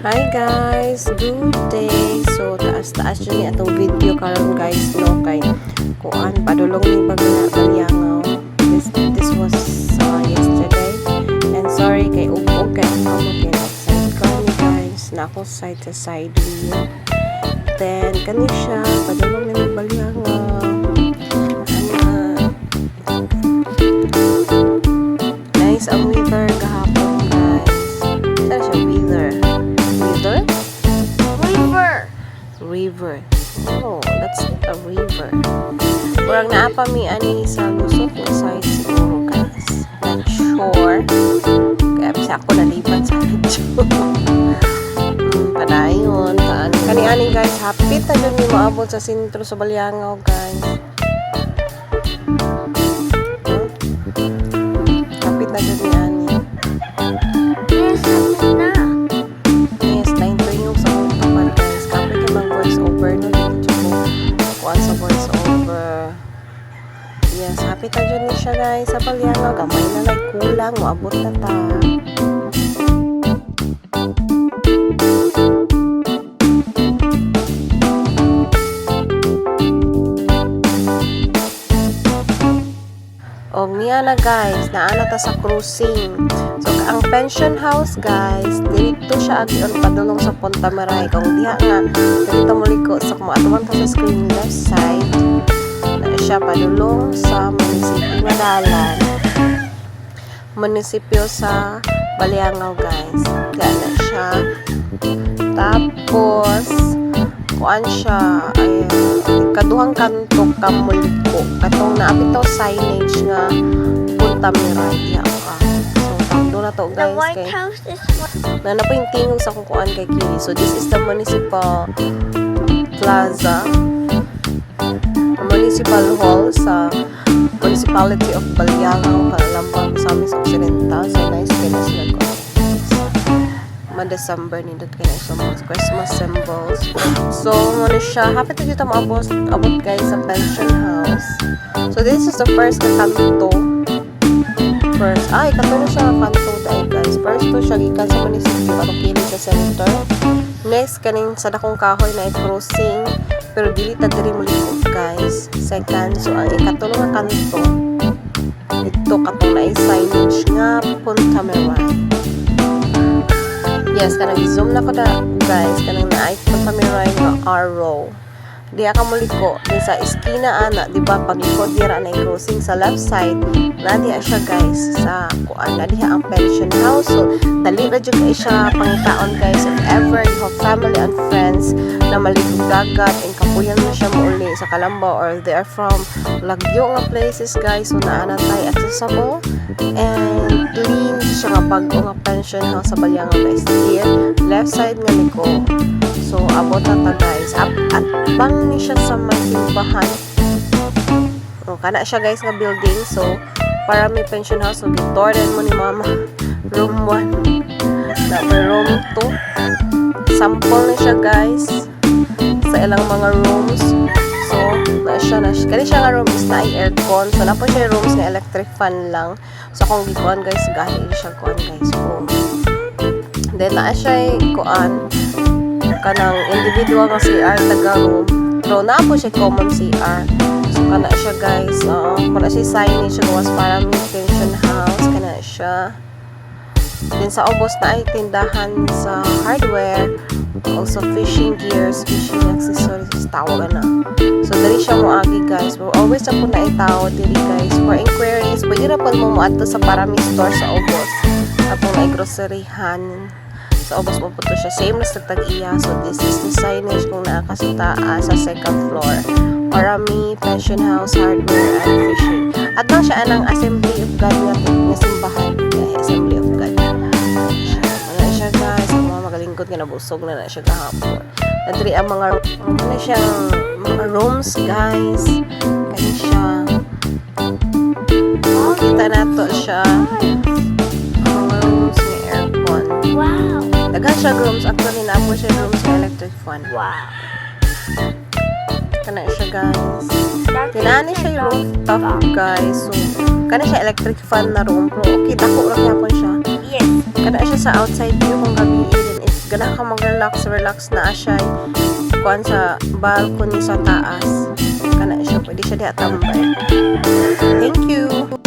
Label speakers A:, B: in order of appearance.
A: Hi guys, good day. So taas-taas yun ni atong video karon guys, no, kay kuan padulong ni Balyangaw. This was yesterday, and sorry kay ug kay ang amo kay side kani guys, na ako side sa side view. Then kani siya padulong ni Balyangaw. Nice ang weather gahapon guys. Saan siya weather? River. Oh, that's a river. Kurang naapa mi ani sa lusot ng side siguro guys. Not sure. Kaya bisa ako nalipat sa video. Padayon. Kani-ani guys, hapit na dyan ni maabot sa sentro sa Balyangaw guys. Hapit na dyan ni ani.
B: Yes, hapit na.
A: Yes, 9 yung sa mga man guys. Kapit yung mga voice over no dito ko. Kuan sa voice over. Yes, hapit na dyan ni siya guys sa Balyangaw. Gamay na like kulang. Maabot na ta. O niya na guys, naana ta sa cruising. So ang pension house guys, dito siya agion padulong sa Punta Maray. Kung diha nga, dito mo liko sa kumatuman ta sa screen left side. Na siya padulong sa munisipyo nga dalan. Munisipyo sa Balyangaw guys. Diyan na siya. Tapos, kuan siya, ay kaduhang kanto kamuliko. Katong naapit to signage nga Punta Maray diha ka. So tando na to
B: The
A: guys
B: White
A: kay
B: House is
A: na po yung tingog sa kuan kay Kili. So this is the municipal plaza, municipal hall sa municipality of Balyangaw, Calambang, Misamis Occidental. So nice kay na sila ko. December nindot kay na sa mga Christmas symbols. So muna siya hapit na dito maabot guys sa pension house. So this is the first kanto. Kanto na siya kanto dahil guys. First to siya gikan sa munisipyo atong kili sa center. Next kaning sa dakong kahoy na crossing pero dili ta diri mo likod guys. Second, so ang ikatulong nga kanto ito katong na signage nga Punta Maray. Yes, kanang zoom na ko da guys, kanang na Punta Maray nga arrow. Diya ka muliko, di sa iskina ana, di ba paglikod dira na crossing sa left side, na diya siya guys sa kuan na diya ang pension house. So dali ra jud kay siya pangitaon guys if ever you have family and friends na maligog dagat and kapuyan na siya muuli sa Calambao or they are from lagyo nga places guys. So naana tay accessible and clean siya nga bago nga pension house sa Balyangaw guys. Here, left side nga liko. So abot na ta guys. At bang ni siya sa may simbahan. O kana siya guys nga building. So para may pension house, so gitorden mo ni mama room 1 na may room 2. Sample na siya guys sa ilang mga rooms. So na siya kani siya nga room is na aircon. So na po siya rooms nga electric fan lang. So kung gikuan guys, gahi siya kuan guys room. Then na siya kuan kanang individual nga CR taga room. Pero na po siya common CR. So kana siya guys, kana siya signage siya was para may pension house kana siya. Then sa ubos na ay tindahan sa hardware, also fishing gears, fishing accessories, tawag na. So dali siya mo agi guys. We're always na po na itaw diri guys. For inquiries, pwede na po mo ato sa Parami store sa ubos. Tapos na groceryhan. Sa ubos mo po to siya. Same na sa tag-iya. So this is the signage kung naakasita sa second floor. Parami, pension house, hardware, and fishing. At lang siya anang Assembly of God nga simbahan. Assembly of God. Ano siya guys. Ang mga magalingkod nga nabusog na siya kahapon. Nadri ang mga mga rooms guys. Kaya siya. Kita na to siya. Mga rooms ni aircon.
B: wow.
A: Dagan siya rooms. Actually, na po siya rooms na electric fan.
B: Wow.
A: Kana siya guys. Tinani siya yung rooftop guys. So, kana siya electric fan na room. Pero okay, dako lang yapon siya.
B: Yes.
A: Kana siya sa outside view kung gabi. Then if gana ka mag-relax na siya kuan sa balcony sa taas. Kana siya pwede siya diha tambay. Thank you.